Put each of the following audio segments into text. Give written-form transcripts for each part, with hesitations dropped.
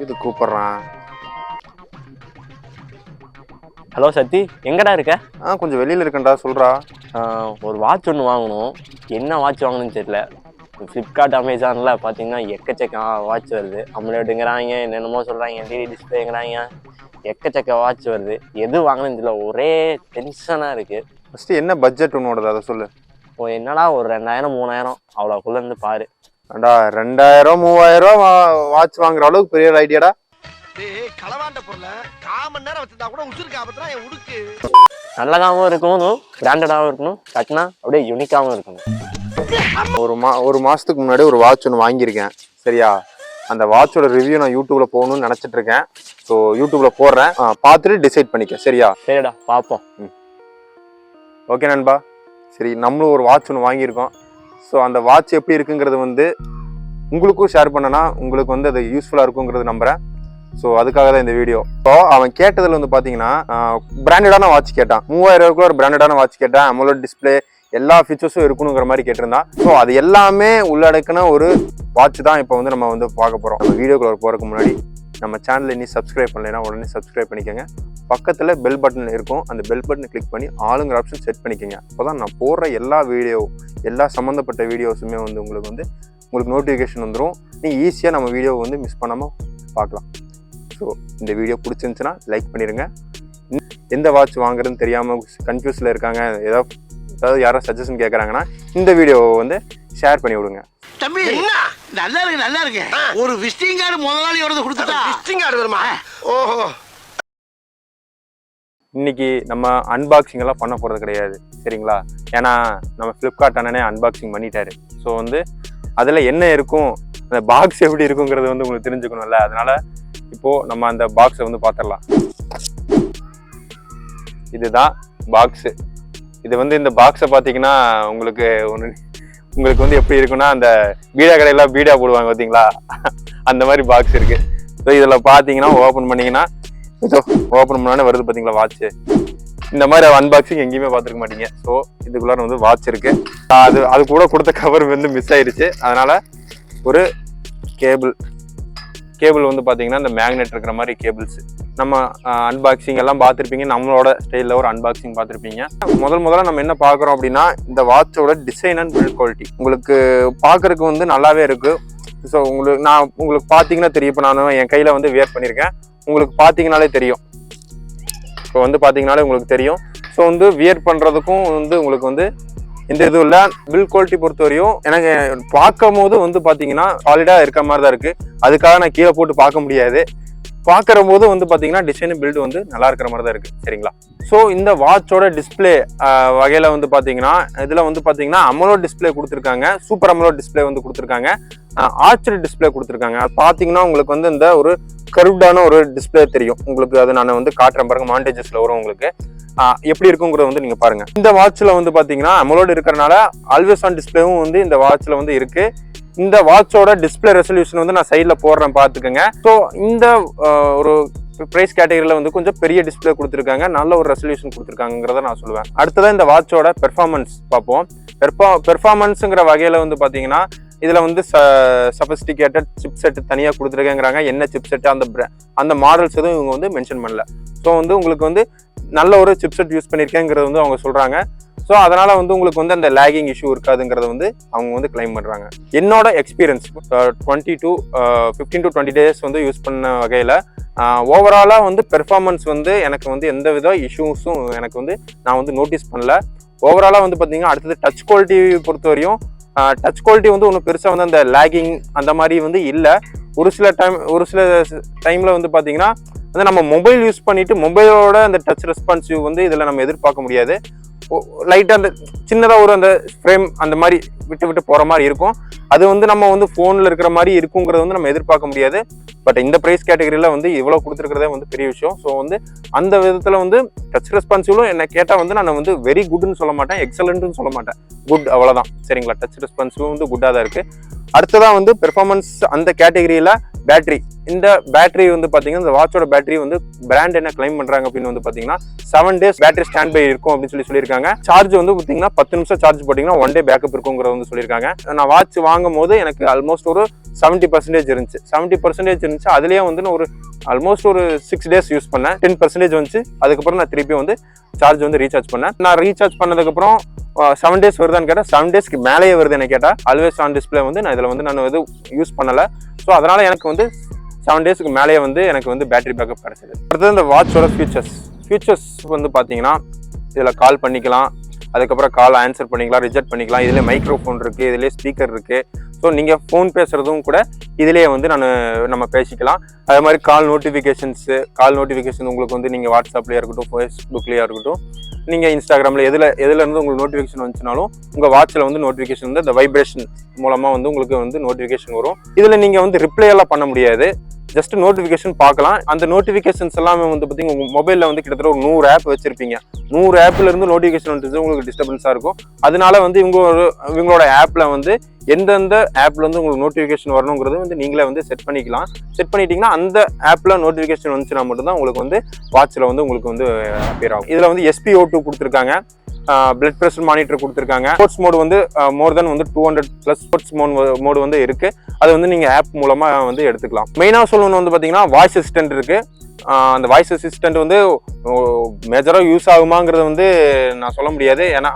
இது கூப்பிடுறான். ஹலோ சத்தி, எங்கடா இருக்க? கொஞ்சம் வெளியில இருக்கேன்டா, சொல்றா. ஒரு வாட்ச் ஒன்று வாங்கணும். என்ன வாட்ச் வாங்கணும்னு தெரியல. ஃப்ளிப்கார்ட் அமேசானில் பார்த்தீங்கன்னா எக்கச்சக்க வாட்ச் வருது. அம்லேட்டுங்கிறாங்க, என்னென்னமோ சொல்கிறாங்க, எல்இடி டிஸ்பிளேங்கிறாங்க, எக்கச்சக்க வாட்ச் வருது. எது வாங்கணும்னு தெரியல, ஒரே டென்ஷனாக இருக்குது. ஃபஸ்ட்டு என்ன பட்ஜெட் உன்னோடது அதை சொல்லு. என்னடா ஒரு 2000 3000 அவ்வளோக்குள்ளேருந்து பாரு. அடா 2000 3000 வாட்ச் வாங்குற அளவுக்கு பெரிய ஐடியாடா. களவாண்ட பொருளை காமன் நேரம் வச்சிருந்தா கூட உசுருக்கு ஆபத்துனா என் உடுக்கு. நல்லதாகவும் இருக்கணும், பிராண்டடாகவும் இருக்கணும், கட்டினா அப்படியே யூனிக்காகவும் இருக்கணும். ஒரு மாசத்துக்கு முன்னாடி ஒரு வாட்ச் ஒன்று வாங்கியிருக்கேன். சரியா? அந்த வாட்சோட ரிவ்யூ நான் யூடியூப்ல போகணும்னு நினைச்சிட்டு இருக்கேன். ஸோ யூடியூப்ல போடுறேன், பார்த்துட்டு டிசைட் பண்ணிக்க. சரியா? சரிடா, பார்ப்போம். ஓகே நண்பா. சரி, நம்மளும் ஒரு வாட்ச் ஒன்று வாங்கியிருக்கோம். ஸோ அந்த வாட்ச் எப்படி இருக்குங்கிறது வந்து உங்களுக்கும் ஷேர் பண்ணனா உங்களுக்கு வந்து அது யூஸ்ஃபுல்லாக இருக்குங்கிறது நம்புறேன். ஸோ அதுக்காக தான் இந்த வீடியோ. ஸோ அவன் கேட்டதில் வந்து பார்த்தீங்கன்னா பிராண்டடான வாட்ச் கேட்டான். 3000 ரூபாய்க்குள்ள ஒரு பிராண்டடான வாட்ச் கேட்டான். அமோலட் டிஸ்பிளே எல்லா ஃபீச்சர்ஸும் இருக்கணுங்கிற மாதிரி கேட்டிருந்தான். ஸோ அது எல்லாமே உள்ளடக்கின ஒரு வாட்ச் தான் இப்போ வந்து நம்ம வந்து பார்க்க போகிறோம். நம்ம வீடியோக்குள்ள போகிறதுக்கு முன்னாடி நம்ம சேனலை இன்னும் சப்ஸ்கிரைப் பண்ணலைன்னா உடனே சப்ஸ்கிரைப் பண்ணிக்கோங்க. பக்கத்தில் பெல் பட்டன் இருக்கும், அந்த பெல் பட்டனை கிளிக் பண்ணி ஆளுங்கிற ஆப்ஷன் செட் பண்ணிக்கோங்க. அப்போ தான் நான் போடுற எல்லா சம்மந்தப்பட்ட வீடியோஸுமே வந்து உங்களுக்கு நோட்டிஃபிகேஷன் வந்துடும். நீங்கள் ஈஸியாக நம்ம வீடியோவை வந்து மிஸ் பண்ணாமல் பார்க்கலாம். ஸோ இந்த வீடியோ பிடிச்சிருந்துச்சுன்னா லைக் பண்ணிடுங்க. எந்த வாட்ச் வாங்குறதுன்னு தெரியாமல் கன்ஃபியூஸில் இருக்காங்க, ஏதாவது யாரோ சஜஷன் கேட்குறாங்கன்னா இந்த வீடியோவை வந்து ஷேர் பண்ணி விடுங்க. தம்பி நல்லா இருக்கு. ஒரு விசிட்டிங் கார்டு முதலாளி வரது கொடுத்துட்டா விசிட்டிங் கார்டு வருமா? ஓஹோ. இன்னைக்கு நம்ம அன்பாக்சிங் எல்லாம் பண்ண போகிறது கிடையாது. சரிங்களா? ஏன்னா நம்ம ஃப்ளிப்கார்ட் அண்ணனே அன்பாக்சிங் பண்ணிட்டாரு. ஸோ வந்து அதில் என்ன இருக்கும், அந்த பாக்ஸ் எப்படி இருக்குங்கிறது வந்து உங்களுக்கு தெரிஞ்சுக்கணும்ல. அதனால இப்போது நம்ம அந்த பாக்ஸை வந்து பார்த்துடலாம். இதுதான் பாக்ஸு. இது வந்து இந்த பாக்ஸை பார்த்தீங்கன்னா உங்களுக்கு வந்து எப்படி இருக்குன்னா, அந்த பீடா கடையெல்லாம் பீடா போடுவாங்க பார்த்தீங்களா, அந்த மாதிரி பாக்ஸ் இருக்குது. ஸோ இதில் பார்த்தீங்கன்னா ஓப்பன் பண்ணிங்கன்னா ஓப்பன் பண்ணானே வருது பார்த்தீங்களா வாட்ச்சு. இந்த மாதிரி அன்பாக்சிங் எங்கேயுமே பார்த்துருக்க மாட்டீங்க. ஸோ இதுக்குள்ளார வந்து வாட்ச் இருக்குது. அது கூட கொடுத்த கவர் வந்து மிஸ் ஆயிடுச்சு. அதனால் ஒரு கேபிள் வந்து பார்த்தீங்கன்னா இந்த மேக்னெட் இருக்கிற மாதிரி கேபிள்ஸ். நம்ம அன்பாக்சிங் எல்லாம் பார்த்துருப்பீங்க, நம்மளோட ஸ்டைலில் ஒரு அன்பாக்சிங் பார்த்துருப்பீங்க. முதல்ல நம்ம என்ன பார்க்குறோம் அப்படின்னா, இந்த வாட்சோட டிசைன் அண்ட் பில்ட் குவாலிட்டி உங்களுக்கு பார்க்குறதுக்கு வந்து நல்லாவே இருக்குது. ஸோ உங்களுக்கு பார்த்தீங்கன்னா தெரியும். இப்போ நான் என் கையில் வந்து வியர் பண்ணியிருக்கேன், உங்களுக்கு பார்த்தீங்கனாலே தெரியும். இப்போ வந்து பார்த்தீங்கனாலே உங்களுக்கு தெரியும். ஸோ வந்து வியர் பண்ணுறதுக்கும் வந்து உங்களுக்கு வந்து எந்த இதுவும் இல்லை. பில்ட் குவாலிட்டி பொறுத்த வரையும் எனக்கு பார்க்கும் போது வந்து பார்த்தீங்கன்னா சாலிடாக இருக்க மாதிரி தான் இருக்குது. அதுக்காக நான் கீழே போட்டு பார்க்க முடியாது. பார்க்குற போது வந்து பார்த்தீங்கன்னா டிசைன் பில்டு வந்து நல்லா இருக்கிற மாதிரி தான் இருக்குது. சரிங்களா? ஸோ இந்த வாட்சோட டிஸ்பிளே வகையில் வந்து பார்த்தீங்கன்னா இதில் வந்து பார்த்தீங்கன்னா அமோலட் டிஸ்பிளே கொடுத்துருக்காங்க, சூப்பர் அமோலட் டிஸ்பிளே வந்து கொடுத்துருக்காங்க, ஆர்ச்சரி டிஸ்பிளே கொடுத்துருக்காங்க. அது பார்த்தீங்கன்னா உங்களுக்கு வந்து இந்த ஒரு கர்வ்டான ஒரு டிஸ்பிளே தெரியும் உங்களுக்கு. அதை நான் வந்து காட்டுறேன் பாருங்க, மாண்டேஜஸ்ல வரும் உங்களுக்கு. எப்படி இருக்குங்கிறத வந்து நீங்க பாருங்க. இந்த வாட்ச்ல வந்து பாத்தீங்கன்னா அமோலட் இருக்கிறனால ஆல்வேஸ் ஆன் டிஸ்பிளேவும் வந்து இந்த வாட்ச்ல வந்து இருக்கு. இந்த வாட்சோட டிஸ்பிளே ரெசல்யூஷன் வந்து நான் சைட்ல போடுறேன் பார்த்துக்கோங்க. ஸோ இந்த ஒரு பிரைஸ் கேட்டகரியில வந்து கொஞ்சம் பெரிய டிஸ்பிளே கொடுத்துருக்காங்க, நல்ல ஒரு ரெசல்யூஷன் கொடுத்துருக்காங்கிறத நான் சொல்லுவேன். அடுத்ததான் இந்த வாட்சோட பெர்ஃபார்மன்ஸ் பார்ப்போம். பெர்ஃபார்மன்ஸுங்கிற வகையில வந்து பாத்தீங்கன்னா இதுல வந்து சஃபிஸ்டிகேட்டட் சிப் செட் தனியாக கொடுத்துருக்கேங்கிறாங்க. என்ன சிப் செட் அந்த மாடல்ஸ் எதுவும் இவங்க வந்து மென்ஷன் பண்ணல. ஸோ வந்து உங்களுக்கு வந்து நல்ல ஒரு சிப் செட் யூஸ் பண்ணியிருக்கேங்கிறது வந்து அவங்க சொல்றாங்க. ஸோ அதனால வந்து உங்களுக்கு வந்து அந்த லேகிங் இஷ்யூ இருக்காதுங்கிறத வந்து அவங்க வந்து கிளைம் பண்றாங்க. என்னோட எக்ஸ்பீரியன்ஸ் 15 to 20 days வந்து யூஸ் பண்ண வகையில் ஓவராலாக வந்து பெர்ஃபார்மன்ஸ் வந்து எனக்கு வந்து எந்த வித இஷ்யூஸும் எனக்கு வந்து நான் வந்து நோட்டீஸ் பண்ணல. ஓவராலாக வந்து பார்த்தீங்கன்னா அடுத்தது டச் குவாலிட்டி பொறுத்த வரையும் டச் குவாலிட்டி வந்து ஒன்றும் பெருசாக வந்து அந்த லேகிங் அந்த மாதிரி வந்து இல்லை. ஒரு சில டைமில் வந்து பார்த்தீங்கன்னா வந்து நம்ம மொபைல் யூஸ் பண்ணிட்டு மொபைலோட அந்த டச் ரெஸ்பான்சிவ் வந்து இதில் நம்ம எதிர்பார்க்க முடியாது. லைட்டாக அந்த சின்னதாக ஒரு அந்த ஃப்ரேம் அந்த மாதிரி விட்டு போகிற மாதிரி இருக்கும். அது வந்து நம்ம வந்து ஃபோனில் இருக்கிற மாதிரி இருக்குங்கிறத வந்து நம்ம எதிர்பார்க்க முடியாது. பட் இந்த ப்ரைஸ் கேட்டகரியில் வந்து இவ்வளோ கொடுத்துருக்கிறதே வந்து பெரிய விஷயம். ஸோ வந்து அந்த விதத்தில் வந்து டச் ரெஸ்பான்சிவும் என்ன கேட்டால் வந்து நான் வந்து வெரி குட்னு சொல்ல மாட்டேன், எக்ஸலண்ட்னு சொல்ல மாட்டேன், குட் அவ்வளோதான். சரிங்களா? டச் ரெஸ்பான்சிவும் வந்து குட்டாக தான் இருக்குது. அடுத்ததான் வந்து பெர்ஃபார்மன்ஸ் அந்த கேட்டகரியில் பேட்டரி இந்த பேட்டரி வந்து பாத்தீங்கன்னா இந்த வாட்சோட பேட்டரி வந்து பிராண்ட் என்ன கிளைம் பண்றாங்க அப்படின்னு வந்து பாத்தீங்கன்னா 7 days பேட்டரி ஸ்டாண்ட் பை இருக்கும் அப்படின்னு சொல்லியிருக்காங்க. சார்ஜ் வந்து பாத்தீங்கன்னா 10 நிமிஷம் சார்ஜ் போட்டீங்கன்னா 1 day பேக்கப் இருக்குங்கிறத வந்து சொல்லியிருக்காங்க. நான் வாட்ச் வாங்கும் போது எனக்கு ஆல்மோஸ்ட் ஒரு 70% இருந்துச்சு. 70% இருந்துச்சு. அதுலயே வந்து ஒரு ஆல்மோஸ்ட் ஒரு 6 days யூஸ் பண்ணேன். 10% வந்துச்சு. அதுக்கப்புறம் நான் திருப்பி வந்து சார்ஜ் வந்து ரீசார்ஜ் பண்ணேன். நான் ரீசார்ஜ் பண்ணதுக்கப்புறம் 7 days வருதான்னு கேட்டா 7 daysக்கு மேலேயே வருது என்ன கேட்டா. ஆல்வேஸ் ஆன் டிஸ்பிளே வந்து நான் இதுல வந்து நான் எதுவும் யூஸ் பண்ணல. ஸோ அதனால எனக்கு வந்து 7 daysக்கு மேலேயே வந்து எனக்கு வந்து பேட்டரி பேக்கப் கிடைச்சது. அடுத்தது இந்த வாட்சோட ஃபியூச்சர்ஸ் வந்து பார்த்தீங்கன்னா இதில் கால் பண்ணிக்கலாம், அதுக்கப்புறம் கால் ஆன்சர் பண்ணிக்கலாம், ரிஜெக்ட் பண்ணிக்கலாம். இதில் மைக்ரோஃபோன் இருக்குது, இதிலே ஸ்பீக்கர் இருக்குது. ஸோ நீங்கள் ஃபோன் பேசுகிறதும் கூட இதிலேயே வந்து நம்ம பேசிக்கலாம். அதே மாதிரி கால் நோட்டிஃபிகேஷன் உங்களுக்கு வந்து நீங்கள் வாட்ஸ்அப்லேயே இருக்கட்டும், ஃபேஸ்புக்லேயே இருக்கட்டும், நீங்கள் இன்ஸ்டாகிராமில் எதுலேருந்து உங்களுக்கு நோட்டிஃபிகேஷன் வந்துச்சுனாலும் உங்கள் வாட்சில் வந்து நோட்டிஃபிகேஷன் வந்து இந்த வைப்ரேஷன் மூலமாக வந்து உங்களுக்கு வந்து நோட்டிஃபிகேஷன் வரும். இதில் நீங்கள் வந்து ரிப்ளை எல்லாம் பண்ண முடியாது, ஜஸ்ட் நோட்டிஃபிகேஷன் பார்க்கலாம். அந்த நோட்டிஃபிகேஷன்ஸ் எல்லாமே வந்து பார்த்தீங்கன்னா உங்கள் மொபைலில் வந்து கிட்டத்தட்ட ஒரு 100 ஆப் வச்சிருப்பீங்க. 100 ஆப்ல இருந்து நோட்டிஃபிகேஷன் வந்துட்டு உங்களுக்கு டிஸ்டர்பன்ஸாக இருக்கும். அதனால வந்து இவங்களோட ஆப்ல வந்து எந்தெந்த ஆப்ல வந்து உங்களுக்கு நோட்டிஃபிகேஷன் வரணுங்கிறது வந்து நீங்களே வந்து செட் பண்ணிக்கலாம். செட் பண்ணிட்டீங்கன்னா அந்த ஆப்ல நோட்டிஃபிகேஷன் வந்துச்சுன்னா மட்டும்தான் உங்களுக்கு வந்து வாட்சில் வந்து உங்களுக்கு வந்து அப்பியர் ஆகும். இதில் வந்து SpO2 கொடுத்துருக்காங்க, பிளட் ப்ரெஷர் மானிட்டர் கொடுத்துருக்காங்க. ஸ்போர்ட்ஸ் மோடு வந்து மோர் தென் வந்து 200+ ஸ்போர்ட்ஸ் மோடு வந்து இருக்கு. அது வந்து நீங்க ஆப் மூலமா வந்து எடுத்துக்கலாம். மெயினா சொல்லணும் வந்து பாத்தீங்கன்னா வாய்ஸ் அசிஸ்டன்ட் இருக்கு. அந்த வாய்ஸ் அசிஸ்டன்ட் வந்து மேஜரா யூஸ் ஆகுமாங்கிறது வந்து நான் சொல்ல முடியாது. ஏன்னா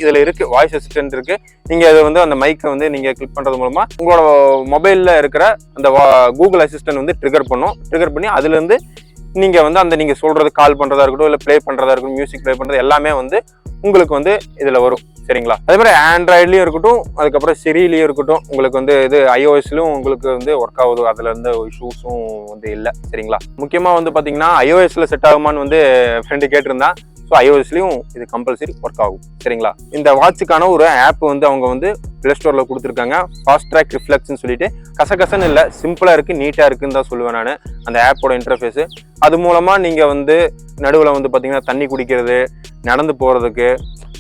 இதுல இருக்கு வாய்ஸ் அசிஸ்டன்ட் இருக்கு. நீங்க அதை வந்து அந்த மைக்கை வந்து நீங்க கிளிக் பண்றது மூலமா உங்களோட மொபைல்ல இருக்கிற அந்த கூகுள் அசிஸ்டன்ட் வந்து ட்ரிகர் பண்ணி அதுல இருந்து நீங்க வந்து அந்த நீங்க சொல்றது கால் பண்றதா இருக்கட்டும், இல்ல பிளே பண்றதா இருக்கட்டும், மியூசிக் பிளே பண்றது எல்லாமே வந்து உங்களுக்கு வந்து இதுல வரும். சரிங்களா? அதே மாதிரி ஆண்ட்ராய்ட்லயும் இருக்கட்டும், அதுக்கப்புறம் சிரிலயும் இருக்கட்டும், உங்களுக்கு வந்து இது iOSலயும் உங்களுக்கு வந்து ஒர்க் ஆகுது. அதுல இருந்து இஷ்யூஸும் வந்து இல்லை. சரிங்களா? முக்கியமா வந்து பாத்தீங்கன்னா iOSல செட் ஆகுமான்னு வந்து ஃப்ரெண்டு கேட்டிருந்தான். ஸோ iOSலயும் இது கம்பல்சரி ஒர்க் ஆகும். சரிங்களா? இந்த வாட்சுக்கான ஒரு ஆப் வந்து அவங்க வந்து பிளே ஸ்டோர்ல கொடுத்துருக்காங்க. Fastrack ரிஃப்ளெக்ஸ்ன்னு சொல்லிட்டு கசகசன்னு இல்லை, சிம்பிளா இருக்கு, நீட்டா இருக்குன்னு தான் சொல்லுவேன் நான். அந்த ஆப்போட இன்டர்ஃபேஸ் அது மூலமா நீங்க வந்து நடுவில் வந்து பாத்தீங்கன்னா தண்ணி குடிக்கிறது, நடந்து போறதுக்கு,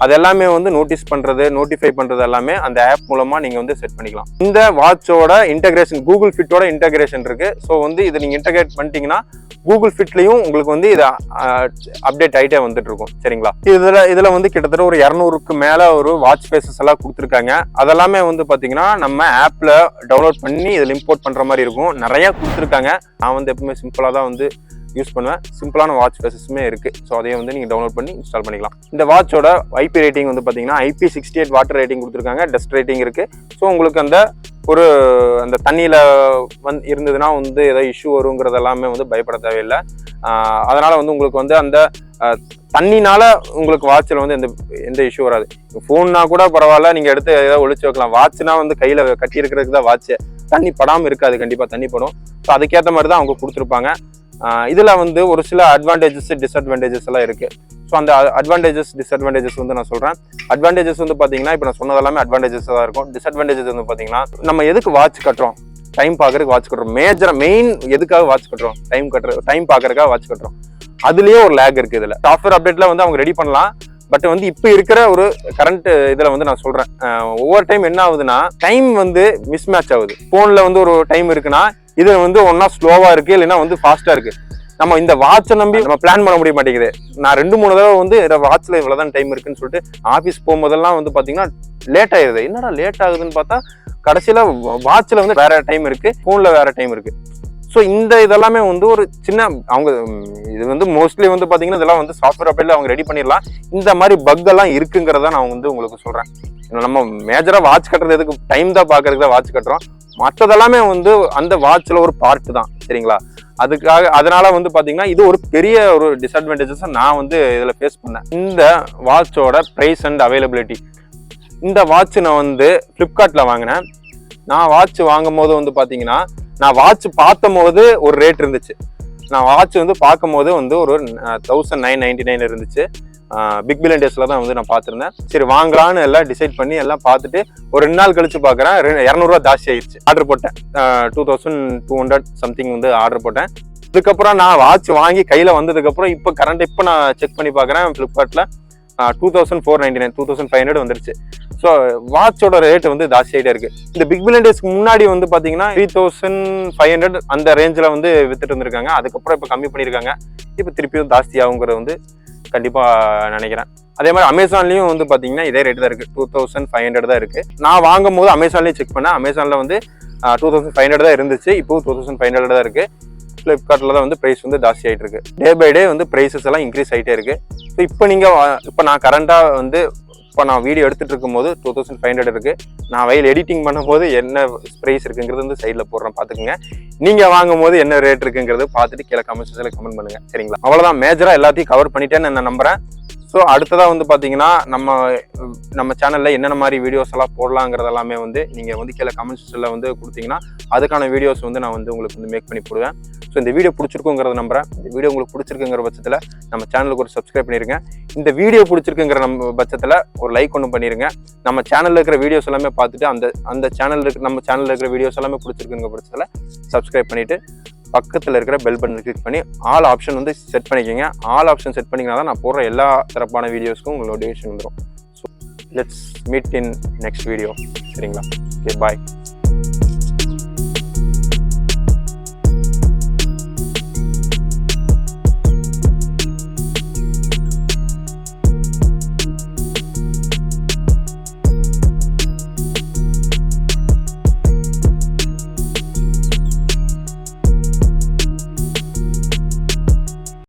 அது எல்லாமே வந்து நோட்டிஃபை பண்றது எல்லாமே அந்த ஆப் மூலமா நீங்க வந்து செட் பண்ணிக்கலாம். இந்த வாட்சோட இன்டகிரேஷன் கூகுள் ஃபிட்டோட இன்டகிரேஷன் இருக்கு. ஸோ வந்து இதை நீங்க இன்டகிரேட் பண்ணிட்டீங்கன்னா கூகுள் ஃபிட்லயும் உங்களுக்கு வந்து இதை அப்டேட் ஆகிட்டே வந்துட்டு இருக்கும். சரிங்களா? இதுல வந்து கிட்டத்தட்ட ஒரு 200க்கு மேல ஒரு வாட்ச் ஃபேஸஸ் எல்லாம் கொடுத்துருக்காங்க. அதெல்லாமே வந்து பாத்தீங்கன்னா நம்ம ஆப்ல டவுன்லோட் பண்ணி இதில் இம்போர்ட் பண்ற மாதிரி இருக்கும். நிறைய கொடுத்துருக்காங்க. நான் வந்து எப்பவுமே சிம்பிளா தான் வந்து யூஸ் பண்ணுவேன். சிம்பிளான வாட்ச் ஃபேஸஸுமே இருக்கு. ஸோ அதையும் வந்து நீங்க டவுன்லோட் பண்ணி இன்ஸ்டால் பண்ணிக்கலாம். இந்த வாட்சோட IP ரேட்டிங் வந்து பாத்தீங்கன்னா IP68 வாட்டர் ரேட்டிங் கொடுத்துருக்காங்க, டஸ்ட் ரேட்டிங் இருக்கு. ஸோ உங்களுக்கு அந்த தண்ணியில இருந்ததுன்னா வந்து ஏதாவது இஷ்யூ வருங்கிறது எல்லாமே வந்து பயப்பட தேவையில்லை. அதனால வந்து உங்களுக்கு வந்து அந்த தண்ணினால உங்களுக்கு வாட்சில் வந்து எந்த இஷ்யூ வராது. ஃபோன்னா கூட பரவாயில்ல, நீங்க எடுத்து ஏதாவது ஒழிச்சு வைக்கலாம். வாட்ச்னா வந்து கையில கட்டி இருக்கிறதுக்கு தான் வாட்ச். தண்ணி படாம இருக்காது, கண்டிப்பா தண்ணி படும். ஸோ அதுக்கேற்ற மாதிரி தான் அவங்க கொடுத்துருப்பாங்க. இதுல வந்து ஒரு சில அட்வான்டேஜஸ் டிஸ்அட்வான்டேஜஸ் எல்லாம் இருக்கு. ஸோ அந்த டிஸ்அட்வான்டேஜஸ் வந்து நான் சொல்றேன். அட்வான்டேஜஸ் வந்து பாத்தீங்கன்னா இப்ப நான் சொன்னது எல்லாமே அட்வான்டேஜஸ் தான் இருக்கும். டிஸ்அட்வான்டேஜஸ் வந்து பாத்தீங்கன்னா நம்ம எதுக்கு வாட்ச் கட்டுறோம்? டைம் பாக்குறதுக்கு வாட்ச் கட்டுறோம். மெயின் எதுக்காக வாட்ச் கட்டுறோம்? டைம் பாக்குறதுக்காக வாட்ச் கட்டுறோம். அதுலயே ஒரு லேக் இருக்கு. இதுல சாஃப்ட்வேர் அப்டேட்ல வந்து அவங்க ரெடி பண்ணலாம். பட் வந்து இப்ப இருக்கிற ஒரு கரண்ட் இதுல வந்து நான் சொல்றேன், ஒவ்வொரு டைம் என்ன ஆகுதுன்னா டைம் வந்து மிஸ் மேட்ச் ஆகுது. போன்ல வந்து ஒரு டைம் இருக்குன்னா இது வந்து ஒன்னா ஸ்லோவா இருக்கு, இல்லைன்னா வந்து ஃபாஸ்டா இருக்கு. நம்ம இந்த வாட்சை நம்பி நம்ம பிளான் பண்ண முடிய மாட்டேங்குது. நான் 2-3 தடவை வந்து வாட்ச்ல இவ்வளவுதான் டைம் இருக்குன்னு சொல்லிட்டு ஆபீஸ் போகும்போதெல்லாம் வந்து பாத்தீங்கன்னா லேட் ஆயிருது. என்னடா லேட் ஆகுதுன்னு பார்த்தா கடைசியில வாட்ச்ல வந்து வேற டைம் இருக்கு, போன்ல வேற டைம் இருக்கு. ஸோ இதெல்லாமே வந்து ஒரு சின்ன அவங்க இது வந்து மோஸ்ட்லி வந்து பாத்தீங்கன்னா இதெல்லாம் வந்து சாஃப்ட்வேர் அப்டேட்ல அவங்க ரெடி பண்ணிடலாம். இந்த மாதிரி பக் எல்லாம் இருக்குங்கிறத நான் வந்து உங்களுக்கு சொல்றேன். நம்ம மேஜரா வாட்ச் கட்டுறது எதுக்கு? டைம் தான் பாக்குறதுக்கு தான் வாட்ச் கட்டுறோம். மற்றதெல்லாமே வந்து அந்த வாட்ச்ல ஒரு பார்ட் தான். சரிங்களா? அதனால வந்து பாத்தீங்கன்னா இது ஒரு பெரிய ஒரு டிஸ்அட்வான்டேஜஸ் நான் வந்து இதுல ஃபேஸ் பண்ணேன். இந்த வாட்சோட பிரைஸ் அண்ட் அவைலபிலிட்டி. இந்த வாட்ச் நான் வந்து பிளிப்கார்ட்ல வாங்கினேன். நான் வாட்ச் வாங்கும் போது வந்து பாத்தீங்கன்னா நான் வாட்ச் பார்த்தும் போது ஒரு ரேட் இருந்துச்சு. நான் வாட்ச் வந்து பார்க்கும் போது வந்து ஒரு 1999 இருந்துச்சு. பிக் பில்லியன் டேஸ்ல தான் வந்து நான் பார்த்துருந்தேன். சரி வாங்கலான்னு எல்லாம் டிசைட் பண்ணி எல்லாம் பார்த்துட்டு ஒரு 2 நாள் கழிச்சு பார்க்குறேன் 200 ஜாஸ்தி ஆயிடுச்சு. ஆர்டர் போட்டேன். 2200 சம்திங் வந்து ஆர்டர் போட்டேன். அதுக்கப்புறம் நான் வாட்ச் வாங்கி கையில வந்ததுக்கப்புறம் இப்போ நான் செக் பண்ணி பார்க்குறேன் ஃப்ளிப்கார்ட்ல 2499 2500 வந்துருச்சு. ஸோ வாட்சோட ரேட் வந்து ஜாஸ்தியாகிட்டே இருக்கு. இந்த பிக் பில்லியன் டேஸ்க்கு முன்னாடி வந்து பார்த்தீங்கன்னா 3500 அந்த ரேஞ்சில் வந்து வித்துட்டு இருந்திருக்காங்க. அதுக்கப்புறம் இப்போ கம்மி பண்ணியிருக்காங்க. இப்போ திருப்பியும் ஜாஸ்தி ஆகுங்கிறது வந்து கண்டிப்பாக நினைக்கிறேன். அதே மாதிரி அமேசான்லேயும் வந்து பார்த்தீங்கன்னா இதே ரேட் தான் இருக்குது, 2500 தான் இருக்குது. நான் வாங்கும் போது அமேசான்லேயும் செக் பண்ணேன். அமேசானில் வந்து 2500 தான் இருந்துச்சு, இப்போ 2500 தான் இருக்குது. ஃப்ளிப்கார்ட்டில் தான் வந்து ப்ரைஸ் வந்து ஜாஸ்தி ஆகிட்டு இருக்கு. டே பை டே வந்து ப்ரைஸஸ் எல்லாம் இன்க்ரீஸ் ஆகிட்டே இருக்கு. ஸோ இப்போ நான் கரண்டாக வந்து இப்போ நான் வீடியோ எடுத்துகிட்டு இருக்கும்போது 2500 இருக்குது. நான் வயல் எடிட்டிங் பண்ணும்போது என்ன ப்ரைஸ் இருக்குங்கிறது வந்து சைடில் போடுறேன், பார்த்துக்குங்க. நீங்கள் வாங்கும் போது என்ன ரேட் இருக்குங்கிறது பார்த்துட்டு கீழே கமெண்ட் செக்ஷனில் கமெண்ட் பண்ணுங்கள், சரிங்களா? அவ்வளோதான், மேஜராக எல்லாத்தையும் கவர் பண்ணிட்டேன்னு நான் நம்புகிறேன். ஸோ அடுத்ததாக வந்து பார்த்தீங்கன்னா நம்ம சேனலில் என்னென்ன மாதிரி வீடியோஸ் எல்லாம் போடலாங்கிறது எல்லாமே வந்து நீங்கள் வந்து கீழே கமெண்ட் செக்ஷனில் வந்து கொடுத்தீங்கன்னா அதுக்கான வீடியோஸ் வந்து நான் வந்து உங்களுக்கு வந்து மேக் பண்ணி போடுவேன். ஸோ இந்த வீடியோ பிடிச்சிருக்குங்கிறத நம்புறேன். இந்த வீடியோ உங்களுக்கு பிடிச்சிருக்குங்கிற பட்சத்தில் நம்ம சேனலுக்கு ஒரு சப்ஸ்கிரைப் பண்ணிடுங்க. இந்த வீடியோ பிடிச்சிருக்குங்கிற நம்ம பட்சத்தில் ஒரு லைக் ஒன்று பண்ணிடுங்க. நம்ம சேனலில் இருக்கிற வீடியோஸ் எல்லாமே பார்த்துட்டு நம்ம சேனலில் இருக்கிற வீடியோஸ் எல்லாமே பிடிச்சிருக்குங்கிற பட்சத்தில் சப்ஸ்கிரைப் பண்ணிவிட்டு பக்கத்தில் இருக்கிற பெல் பட்டன் கிளிக் பண்ணி ஆல் ஆப்ஷன் வந்து செட் பண்ணிக்கோங்க. ஆல் ஆப்ஷன் செட் பண்ணிங்கன்னா தான் நான் போடுற எல்லா சிறப்பான வீடியோஸ்க்கும் உங்களுக்கு நோட்டிஃபிகேஷன் வந்துடும். So let's meet in next video, சரிங்களா? ஓகே, பாய்.